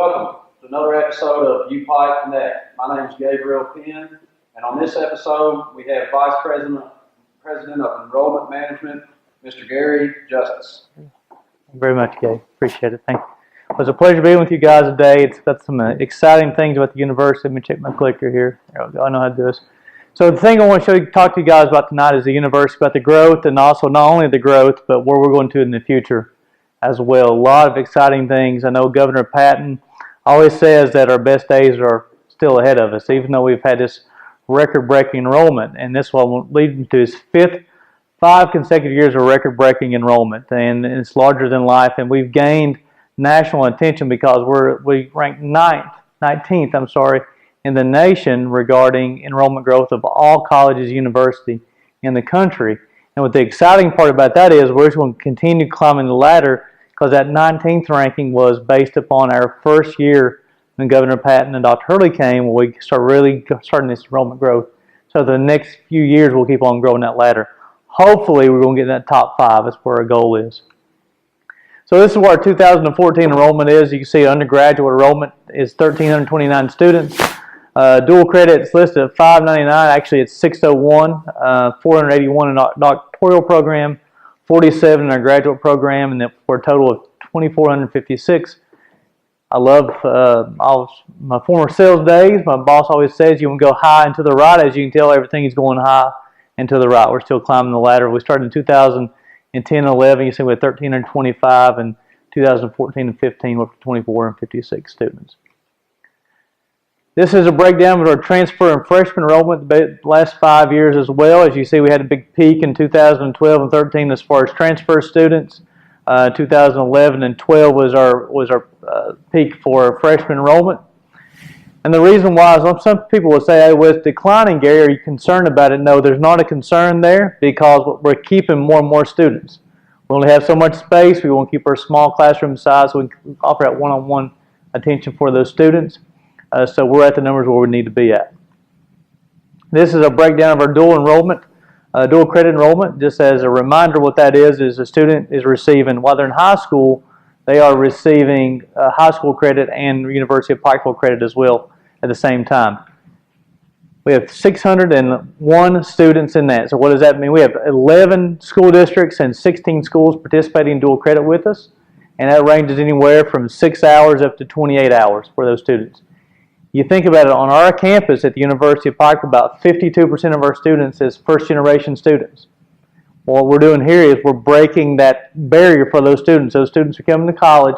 Welcome to another episode of UPIKE Connect. My name is Gabriel Penn, and on this episode we have Vice President of Enrollment Management, Mr. Gary Justice. Thank you very much, Gabe. Appreciate it. Thank you. It was a pleasure being with you guys today. It's got some exciting things about the university. Let me check my clicker here. There we go. I know how to do this. So the thing I want to talk to you guys about tonight is the university, about the growth, and also not only the growth, but where we're going to in the future as well. A lot of exciting things. I know Governor Patton always says that our best days are still ahead of us, even though we've had this record-breaking enrollment. And this will lead to his five consecutive years of record-breaking enrollment. And it's larger than life. And we've gained national attention because we ranked 19th in the nation regarding enrollment growth of all colleges and universities in the country. And what the exciting part about that is we're just going to continue climbing the ladder, because that 19th ranking was based upon our first year when Governor Patton and Dr. Hurley came, where we starting this enrollment growth. So the next few years we'll keep on growing that ladder. Hopefully we're going to get in that top 5. That's where our goal is. So this is what our 2014 enrollment is. You can see undergraduate enrollment is 1,329 students. Dual credit is listed at 599. Actually, it's 601. 481 in our doctoral program, 47 in our graduate program, and then for a total of 2,456. I love my former sales days. My boss always says you want to go high and to the right. As you can tell, everything is going high and to the right. We're still climbing the ladder. We started in 2010 and 11. You see we had 1,325, and 2014 and 15 we're up to 2,456 students. This is a breakdown of our transfer and freshman enrollment the last 5 years as well. As you see, we had a big peak in 2012 and 13 as far as transfer students. 2011 and 12 was our peak for freshman enrollment. And the reason why is some people will say, "Hey, well, it's declining, Gary. Are you concerned about it?" No, there's not a concern there, because we're keeping more and more students. We only have so much space. We want to keep our small classroom size so we can offer that one-on-one attention for those students. So we're at the numbers where we need to be at. This is a breakdown of our dual enrollment, dual credit enrollment. Just as a reminder, what that is a student is receiving, while they're in high school, they are receiving high school credit and University of Pikeville credit as well at the same time. We have 601 students in that. So what does that mean? We have 11 school districts and 16 schools participating in dual credit with us. And that ranges anywhere from 6 hours up to 28 hours for those students. You think about it, on our campus at the University of Pikeville, about 52% of our students is first-generation students. What we're doing here is we're breaking that barrier for those students. Those students are coming to college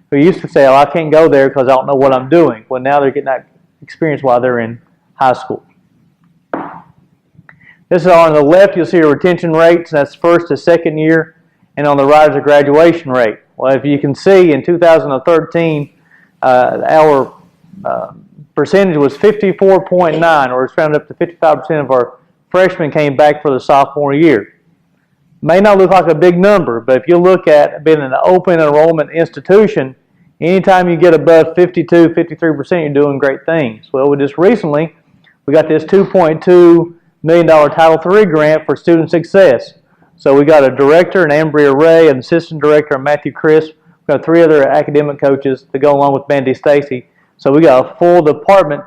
who used to say, "Oh, I can't go there because I don't know what I'm doing." Well, now they're getting that experience while they're in high school. This is on the left, you'll see your retention rates. That's first to second year. And on the right is a graduation rate. Well, if you can see, in 2013, our percentage was 54.9, or it's rounded up to 55% of our freshmen came back for the sophomore year. May not look like a big number, but if you look at being an open enrollment institution, anytime you get above 52, 53%, you're doing great things. Well, just recently, we got this $2.2 million Title III grant for student success. So we got a director, an Ambria Ray, an assistant director, Matthew Crisp. We got 3 other academic coaches to go along with Mandy Stacy. So we got a full department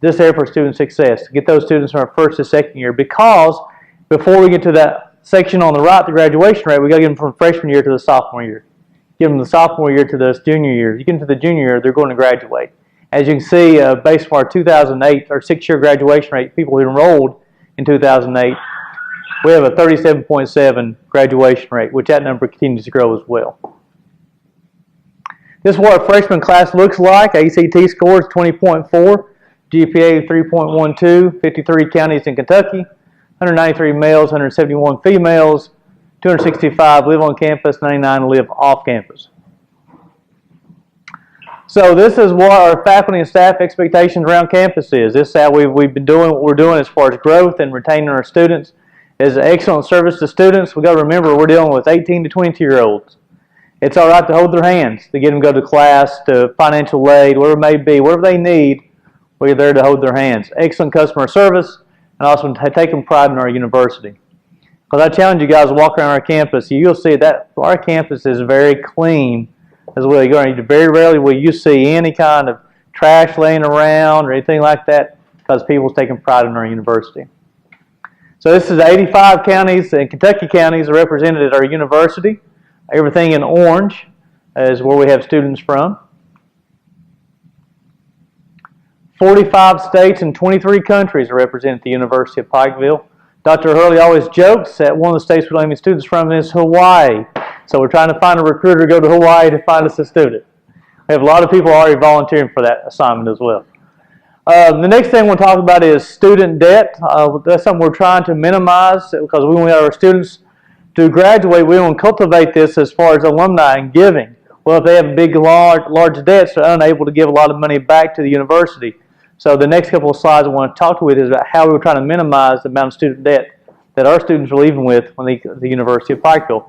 just there for student success, to get those students from our first to second year. Because before we get to that section on the right, the graduation rate, we got to get them from freshman year to the sophomore year. Get them from the sophomore year to the junior year. You get them to the junior year, they're going to graduate. As you can see, based on our 2008, our 6-year graduation rate, people who enrolled in 2008, we have a 37.7 graduation rate, which that number continues to grow as well. This is what our freshman class looks like. ACT score is 20.4, GPA 3.12, 53 counties in Kentucky, 193 males, 171 females, 265 live on campus, 99 live off campus. So this is what our faculty and staff expectations around campus is. This is how we've been doing what we're doing as far as growth and retaining our students. Is excellent service to students. We've got to remember we're dealing with 18 to 22-year-olds. It's all right to hold their hands, to get them to go to class, to financial aid, whatever it may be, whatever they need, we're there to hold their hands. Excellent customer service, and also taking pride in our university. Because I challenge you guys to walk around our campus, you'll see that our campus is very clean as well. Very rarely will you see any kind of trash laying around or anything like that, because people's taking pride in our university. So this is 85 counties and Kentucky counties are represented at our university. Everything in orange is where we have students from. 45 states and 23 countries are represented at the University of Pikeville. Dr. Hurley always jokes that one of the states we're leaving students from is Hawaii. So we're trying to find a recruiter to go to Hawaii to find us a student. We have a lot of people already volunteering for that assignment as well. The next thing we'll talk about is student debt. That's something we're trying to minimize, because we want our students to graduate. We want to cultivate this as far as alumni and giving. Well, if they have big, large debts, they're unable to give a lot of money back to the university. So the next couple of slides I want to talk to you is about how we're trying to minimize the amount of student debt that our students are leaving with when they go to the University of Pikeville.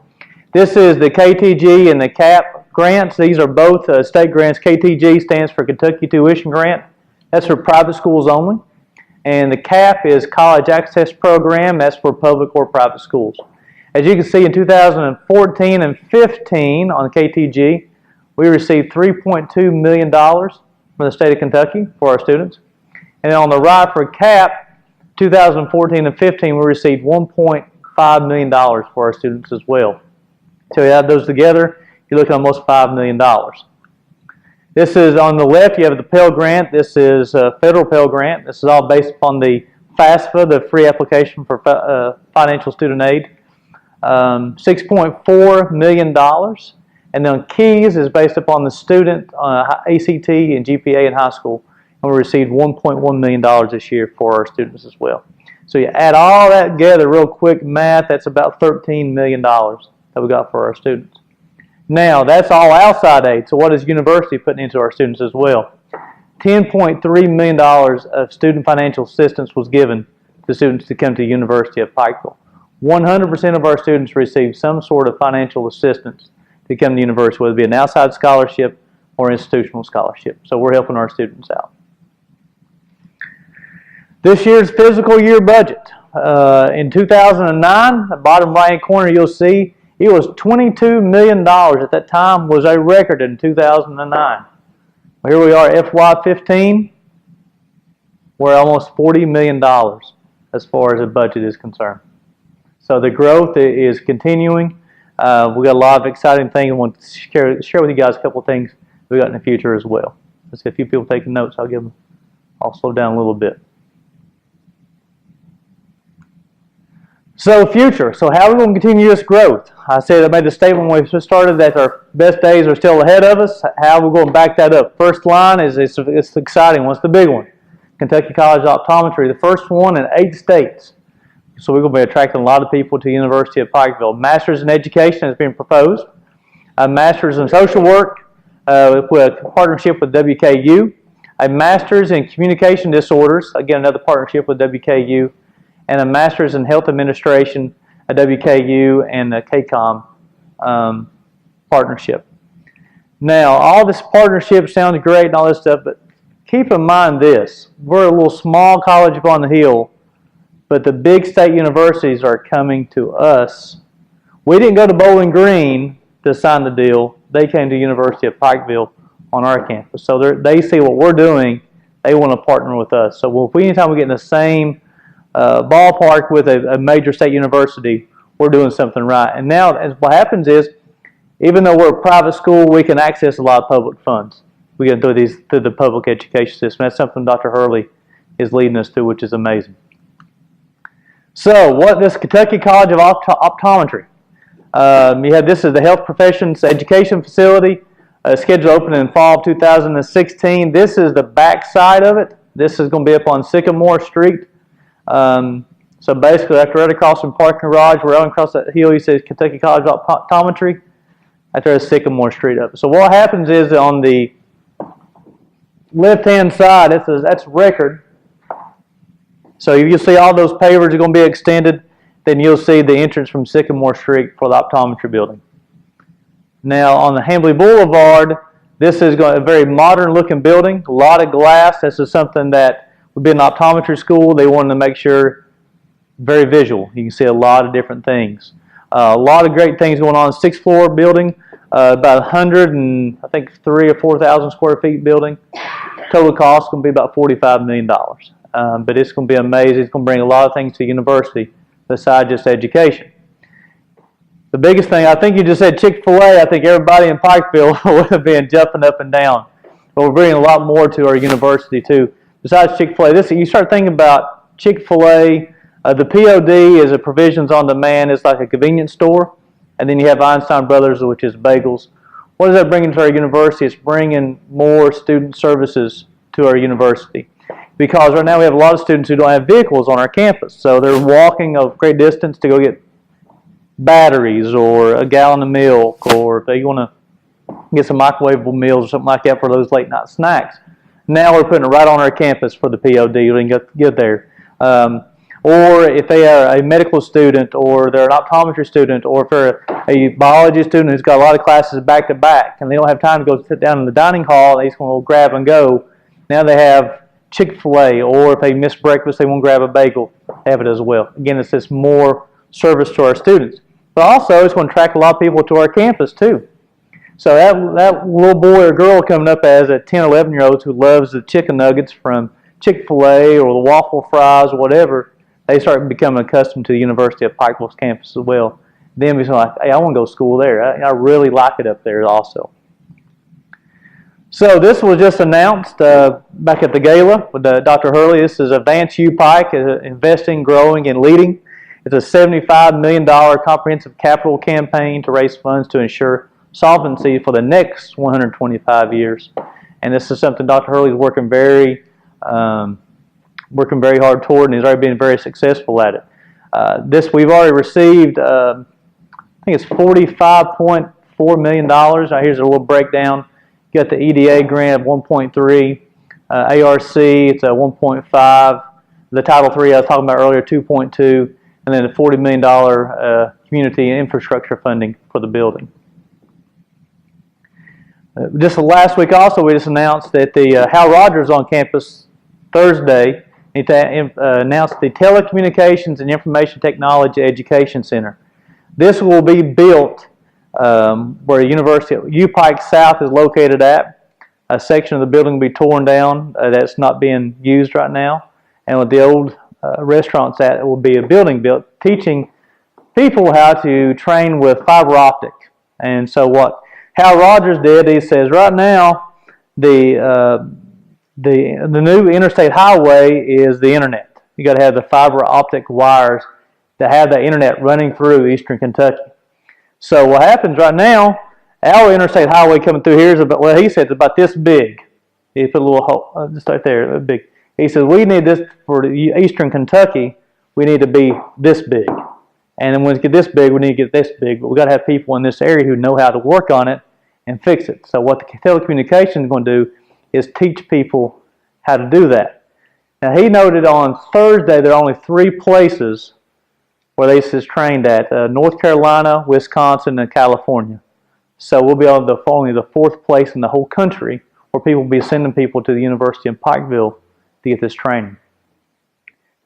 This is the KTG and the CAP grants. These are both state grants. KTG stands for Kentucky Tuition Grant. That's for private schools only. And the CAP is College Access Program. That's for public or private schools. As you can see, in 2014 and 15 on the KTG, we received $3.2 million from the state of Kentucky for our students. And then on the right for CAP, 2014 and 15, we received $1.5 million for our students as well. So you add those together, you're looking at almost $5 million. This is on the left, you have the Pell Grant. This is a federal Pell Grant. This is all based upon the FAFSA, the free application for financial student aid. $6.4 million. And then KEYS is based upon the student ACT and GPA in high school. And we received $1.1 million this year for our students as well. So you add all that together, real quick math, that's about $13 million that we got for our students. Now, that's all outside aid. So what is university putting into our students as well? $10.3 million of student financial assistance was given to students to come to the University of Pikeville. 100% of our students receive some sort of financial assistance to come to the university, whether it be an outside scholarship or institutional scholarship. So we're helping our students out. This year's fiscal year budget. In 2009, the bottom right corner you'll see it was $22 million at that time, was a record in 2009. Here we are, FY15, we're almost $40 million as far as the budget is concerned. So the growth is continuing. We got a lot of exciting things. I want to share with you guys a couple of things we got in the future as well. Let's see a few people taking notes. I'll slow down a little bit. So future. So how are we going to continue this growth? I made the statement when we started that our best days are still ahead of us. How are we going to back that up? First line is it's exciting. What's the big one? Kentucky College of Optometry, the first one in 8 states. So we're going to be attracting a lot of people to the University of Pikeville. Masters in Education has been proposed. A Masters in Social Work with a partnership with WKU. A Masters in Communication Disorders, again another partnership with WKU. And a Masters in Health Administration at WKU and a KCOM partnership. Now, all this partnership sounds great and all this stuff, but keep in mind this. We're a little small college up on the hill, but the big state universities are coming to us. We didn't go to Bowling Green to sign the deal. They came to the University of Pikeville on our campus. So they see what we're doing. They want to partner with us. So anytime we get in the same ballpark with a major state university, we're doing something right. And now what happens is, even though we're a private school, we can access a lot of public funds. We get through the public education system. That's something Dr. Hurley is leading us to, which is amazing. So what this Kentucky College of Optometry. This is the Health Professions Education Facility, scheduled to open in fall of 2016. This is the back side of it. This is going to be up on Sycamore Street. So basically, after right across from parking garage, we're right across that hill, you see Kentucky College of Optometry. After a Sycamore Street up. So what happens is on the left-hand side, that's record. So you'll see all those pavers are going to be extended. Then you'll see the entrance from Sycamore Street for the optometry building. Now on the Hambley Boulevard, this is a very modern-looking building. A lot of glass. This is something that would be an optometry school. They wanted to make sure very visual. You can see a lot of different things. A lot of great things going on. 6th floor building. about 100 and I think 3,000 or 4,000 square feet building. Total cost is going to be about $45 million. But it's going to be amazing. It's going to bring a lot of things to the university besides just education. The biggest thing, I think you just said Chick-fil-A. I think everybody in Pikeville would have been jumping up and down. But we're bringing a lot more to our university too. Besides Chick-fil-A, you start thinking about Chick-fil-A. The POD is a provisions on demand. It's like a convenience store. And then you have Einstein Brothers, which is bagels. What is that bringing to our university? It's bringing more student services to our university. Because right now we have a lot of students who don't have vehicles on our campus. So they're walking a great distance to go get batteries or a gallon of milk, or if they want to get some microwavable meals or something like that for those late night snacks. Now we're putting it right on our campus for the POD. We can get there. Or if they are a medical student, or they're an optometry student, or if they're a biology student who's got a lot of classes back to back and they don't have time to go sit down in the dining hall, they just want to grab and go. Now they have Chick-fil-A, or if they miss breakfast, they want to grab a bagel, have it as well. Again, it's just more service to our students. But also, it's going to attract a lot of people to our campus too. So that little boy or girl coming up as a 10, 11-year-old who loves the chicken nuggets from Chick-fil-A or the waffle fries or whatever, they start becoming accustomed to the University of Pikeville's campus as well. Then we're like, hey, I want to go to school there. I really like it up there also. So this was just announced back at the gala with Dr. Hurley. This is Advance UPIKE, Investing, Growing, and Leading. It's a $75 million comprehensive capital campaign to raise funds to ensure solvency for the next 125 years. And this is something Dr. Hurley is working very hard toward, and he's already been very successful at it. We've already received, I think it's $45.4 million. Here's a little breakdown. You got the EDA grant of 1.3, ARC it's a 1.5, the Title III I was talking about earlier 2.2, and then a $40 million community infrastructure funding for the building. Just last week also we just announced that the Hal Rogers on campus Thursday announced the Telecommunications and Information Technology Education Center. This will be built where University of UPIKE South is located at. A section of the building will be torn down that's not being used right now. And with the old restaurants at, it will be a building built teaching people how to train with fiber optic. And so what Hal Rogers did, he says right now the new interstate highway is the internet. You got to have the fiber optic wires to have the internet running through eastern Kentucky. So what happens right now, our interstate highway coming through here is about, well, he said it's about this big. He put a little hole, just right there, big. He says we need this for eastern Kentucky. We need to be this big, and then when we get this big, we need to get this big. But we got to have people in this area who know how to work on it and fix it. So what the telecommunications is going to do is teach people how to do that. Now he noted on Thursday there are only 3 places where this is trained at: North Carolina, Wisconsin, and California. So we'll be on only the 4th place in the whole country where people will be sending people to the University of Pikeville to get this training.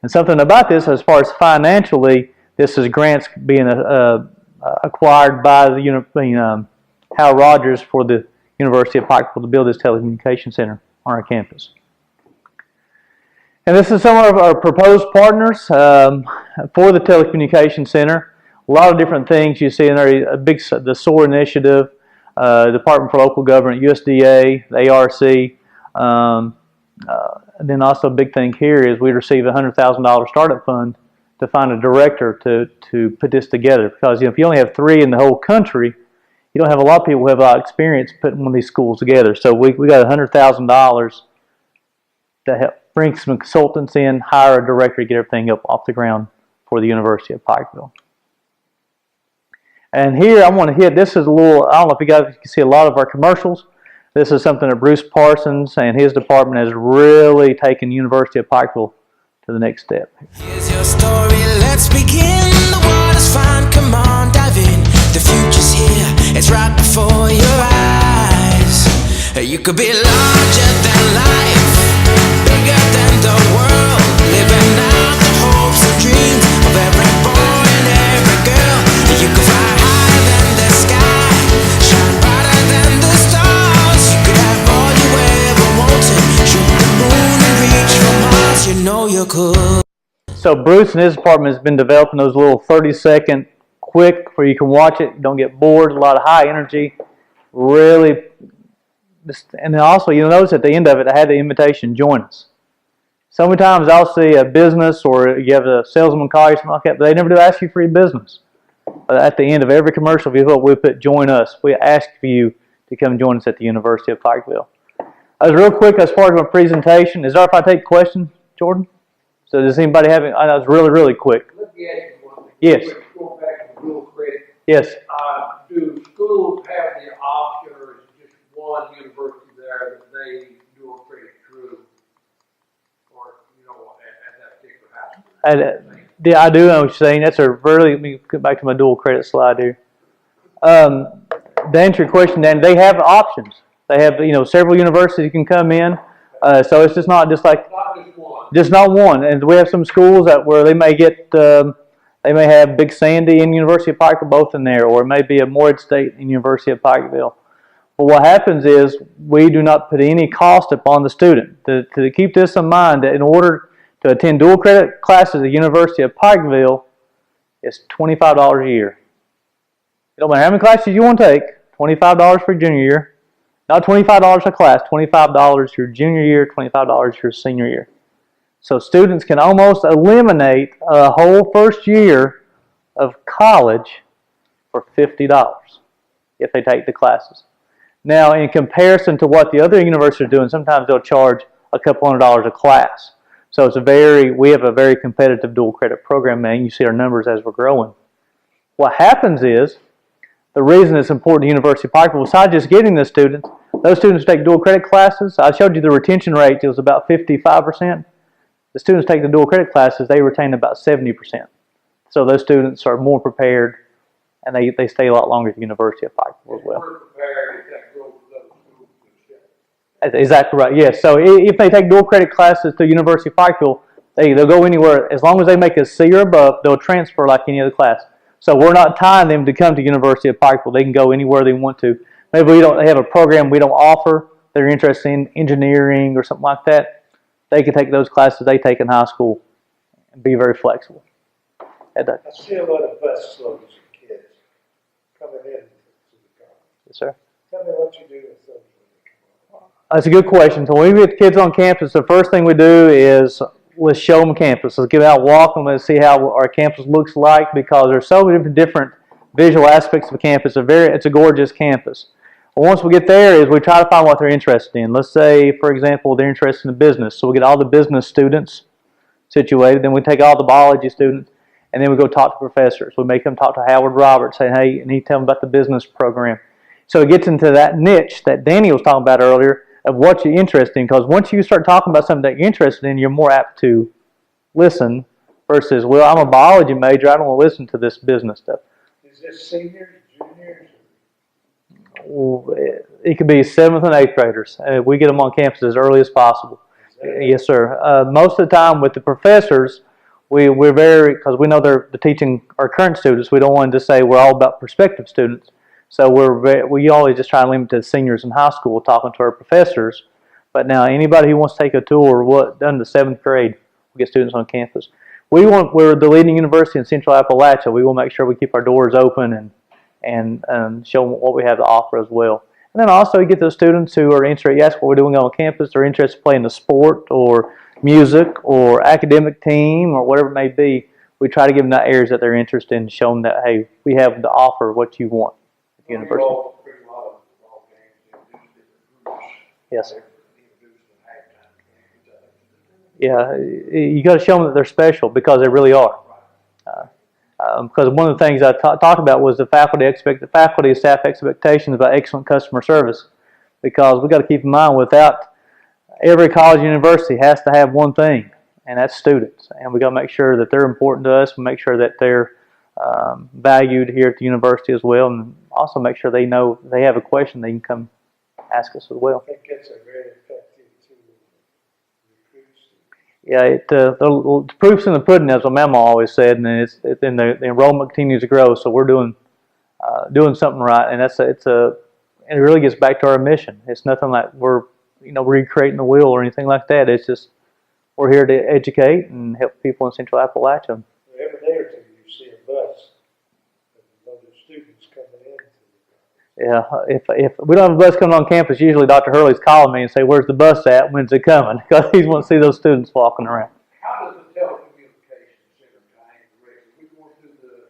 And something about this, as far as financially, this is grants being acquired by the Hal Rogers for the University of Pikeville to build this telecommunications center on our campus. And this is some of our proposed partners for the telecommunications center. A lot of different things you see in there. The SOAR initiative, Department for Local Government, USDA, the ARC. And then also a big thing here is we received a $100,000 startup fund to find a director to put this together. Because if you only have 3 in the whole country, you don't have a lot of people who have a lot of experience putting one of these schools together. So we got $100,000 to help bring some consultants in, hire a director to get everything up off the ground for the University of Pikeville. And here I want to hit, this is a little, I don't know if you guys can see a lot of our commercials. This is something that Bruce Parsons and his department has really taken University of Pikeville to the next step. Here's your story, let's begin. The water's fine, come on, dive in. The future's here, it's right before your eyes. You could be larger than life, bigger than the world, living out the hopes and dreams of every boy and every girl. You could fly higher than the sky, shine bright. So Bruce and his department has been developing those little 30-second quick where you can watch it, don't get bored, a lot of high energy, really. And then also, you'll notice at the end of it, I had the invitation, join us. So many times I'll see a business or you have a salesman call you, something like that, but they never do ask you for your business. At the end of every commercial vehicle, we put join us. We ask for you to come join us at the University of Pikeville. As real quick, as part of my presentation, is there if I take questions, Jordan? So does anybody have any? I know it's really, really quick. Let me ask you one thing. Yes. Going back to dual credit. Yes. Do schools have the option, or is it just one university there that they dual credit through, or at that particular high school? Yeah, I do know what you're saying. That's a really. Let me get back to my dual credit slide here. To answer your question, Dan, they have options. They have several universities can come in. So it's just not just like just not one. And we have some schools where they may get they may have Big Sandy and University of Pikeville both in there, or it may be a Morehead State and University of Pikeville. But what happens is we do not put any cost upon the student. To keep this in mind, that in order to attend dual credit classes at the University of Pikeville, it's $25 a year. It don't matter how many classes you want to take, $25 for junior year. Not $25 a class, $25 your junior year, $25 your senior year. So students can almost eliminate a whole first year of college for $50 if they take the classes. Now, in comparison to what the other universities are doing, sometimes they'll charge a couple $100 a class. So we have a very competitive dual credit program, and you see our numbers as we're growing. What happens is, the reason it's important to University of Pikeville, besides just getting the students, those students take dual credit classes. I showed you the retention rate. It was about 55%. The students take the dual credit classes, they retain about 70%. So those students are more prepared, and they stay a lot longer at the University of Pikeville as well. We're prepared if that goes to those schools. That's exactly right, yes. So if they take dual credit classes to University of Pikeville, they'll go anywhere. As long as they make a C or above, they'll transfer like any other class. So we're not tying them to come to University of Pikeville. They can go anywhere they want to. Maybe they have a program we don't offer. They're interested in engineering or something like that. They can take those classes they take in high school and be very flexible. I see a lot of bus loads of kids coming in to the college. Yes, sir. Tell me what you do with those when they come on. That's a good question. So when we get the kids on campus, the first thing we do is let's show them campus. Let's get out, walk them, and see how our campus looks like, because there's so many different visual aspects of the campus. It's a gorgeous campus. Once we get there, we try to find what they're interested in. Let's say, for example, they're interested in business. So we get all the business students situated. Then we take all the biology students, and then we go talk to professors. We make them talk to Howard Roberts, say, hey, and he tell them about the business program. So it gets into that niche that Danny was talking about earlier of what you're interested in. Because once you start talking about something that you're interested in, you're more apt to listen versus, well, I'm a biology major, I don't want to listen to this business stuff. Is this seniors, juniors? It could be 7th and 8th graders. We get them on campus as early as possible. Yes, sir. Most of the time with the professors, we're very, because we know they're teaching our current students, we don't want to say we're all about prospective students. So we always just try to limit to seniors in high school talking to our professors. But now anybody who wants to take a tour, done to 7th grade, we get students on campus. We're the leading university in Central Appalachia. We will make sure we keep our doors open and show them what we have to offer as well. And then also you get those students who are interested, you ask what we're doing on campus, they're interested in playing the sport or music or academic team or whatever it may be. We try to give them the areas that they're interested in and show them that, hey, we have to offer what you want at the university. Yes. Yeah, you got to show them that they're special, because they really are. Because one of the things I talked about was the faculty and staff expectations about excellent customer service. Because we got to keep in mind, without every college and university has to have one thing, and that's students. And we got to make sure that they're important to us, and make sure that they're valued here at the university as well, and also make sure they know if they have a question, they can come ask us as well. I think it's a very effective tool to recruit students. Yeah, the proof's in the pudding, as my mama always said, and the enrollment continues to grow. So we're doing something right, and it really gets back to our mission. It's nothing like we're recreating the wheel or anything like that. It's just we're here to educate and help people in Central Appalachia. Every day or two, you see a bus, with a load of students coming in. Yeah, if we don't have a bus coming on campus, usually Dr. Hurley's calling me and say, "Where's the bus at? When's it coming?" Because he wants to see those students walking around. How does the telecommunications center tie into regular? We going through the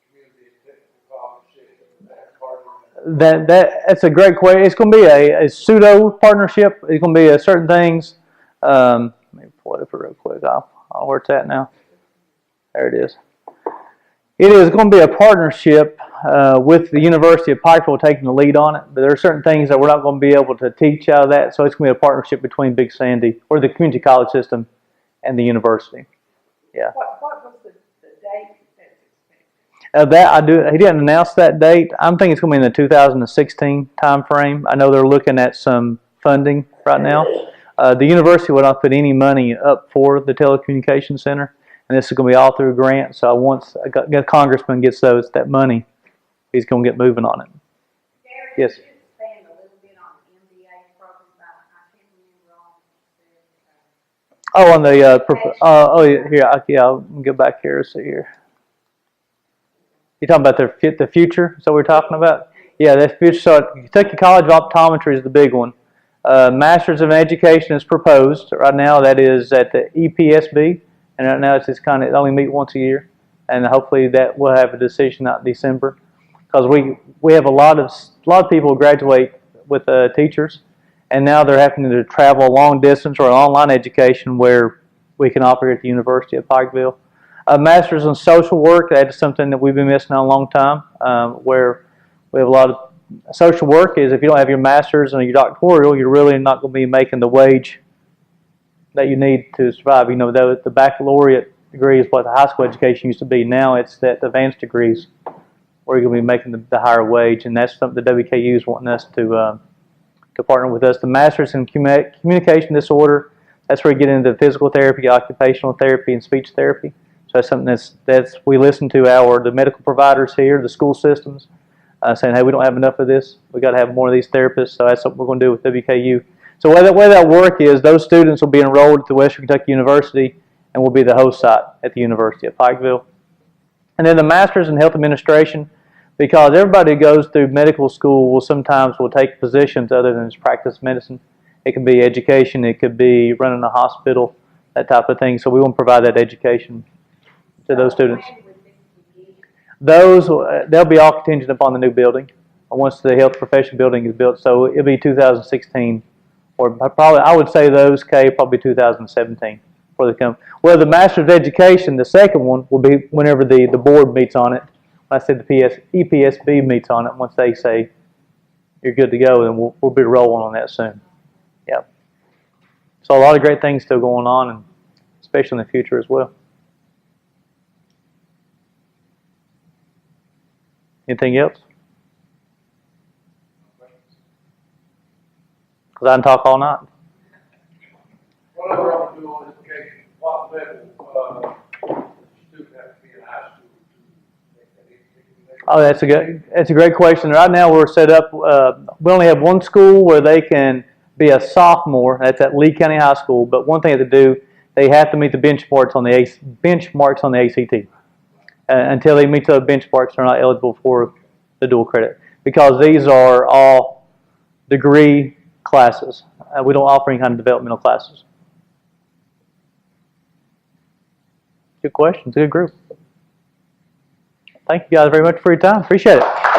community technical college system, that part of it? That's a great question. It's going to be a pseudo partnership. It's going to be certain things. Let me pull it up real quick. I don't know where it's at now. There it is. It is going to be a partnership with the University of Pikeville taking the lead on it. But there are certain things that we're not going to be able to teach out of that. So it's going to be a partnership between Big Sandy, or the community college system, and the university. Yeah. What was the date that's expected? He didn't announce that date. I'm thinking it's going to be in the 2016 time frame. I know they're looking at some funding right now. The university will not put any money up for the telecommunications center, and this is going to be all through a grant. So once a congressman gets that money, he's going to get moving on it. Gary, Yes. could you expand a little bit on the MBA program? I can't remember all you said. Here, I'll go back here and see here. You talking about the future? So we're talking about? Yeah, that's future. So Kentucky College of Optometry is the big one. Masters of Education is proposed right now. That is at the EPSB, and right now it's just kind of it only meet once a year, and hopefully that we'll have a decision out in December, because we have a lot of people graduate with teachers, and now they're having to travel a long distance or an online education where we can offer here at the University of Pikeville. Masters in Social Work, that is something that we've been missing on a long time, where we have a lot of social work is if you don't have your master's and your doctoral, you're really not going to be making the wage that you need to survive. You know, the baccalaureate degree is what the high school education used to be. Now it's that advanced degrees where you're going to be making the higher wage, and that's something the WKU is wanting us to partner with us. The master's in communication disorder, that's where you get into physical therapy, occupational therapy, and speech therapy. So that's something that's we listen to the medical providers here, the school systems, saying, hey, we don't have enough of this. We got to have more of these therapists. So that's what we're going to do with WKU. So the way that work is those students will be enrolled at the Western Kentucky University and will be the host site at the University of Pikeville. And then the Masters in Health Administration, because everybody who goes through medical school will sometimes take positions other than just practice medicine. It could be education. It could be running a hospital, that type of thing. So we want to provide that education to those students. They'll be all contingent upon the new building once the health profession building is built. So it'll be 2016, or probably I would say those probably 2017 before they come. Well, the Master of Education, the second one, will be whenever the board meets on it. When I said the EPSB meets on it, once they say you're good to go, then we'll be rolling on that soon. Yeah. So a lot of great things still going on, and especially in the future as well. Anything else? Because I can talk all night. Whatever I do on education, what level student have to be in high school to make that? Oh, that's a great question. Right now we're set up. We only have one school where they can be a sophomore. That's at Lee County High School. But one thing to do, they have to meet the benchmarks on the ACT. Until they meet those benchmarks, they're not eligible for the dual credit, because these are all degree classes. We don't offer any kind of developmental classes. Good questions. Good group. Thank you guys very much for your time. Appreciate it.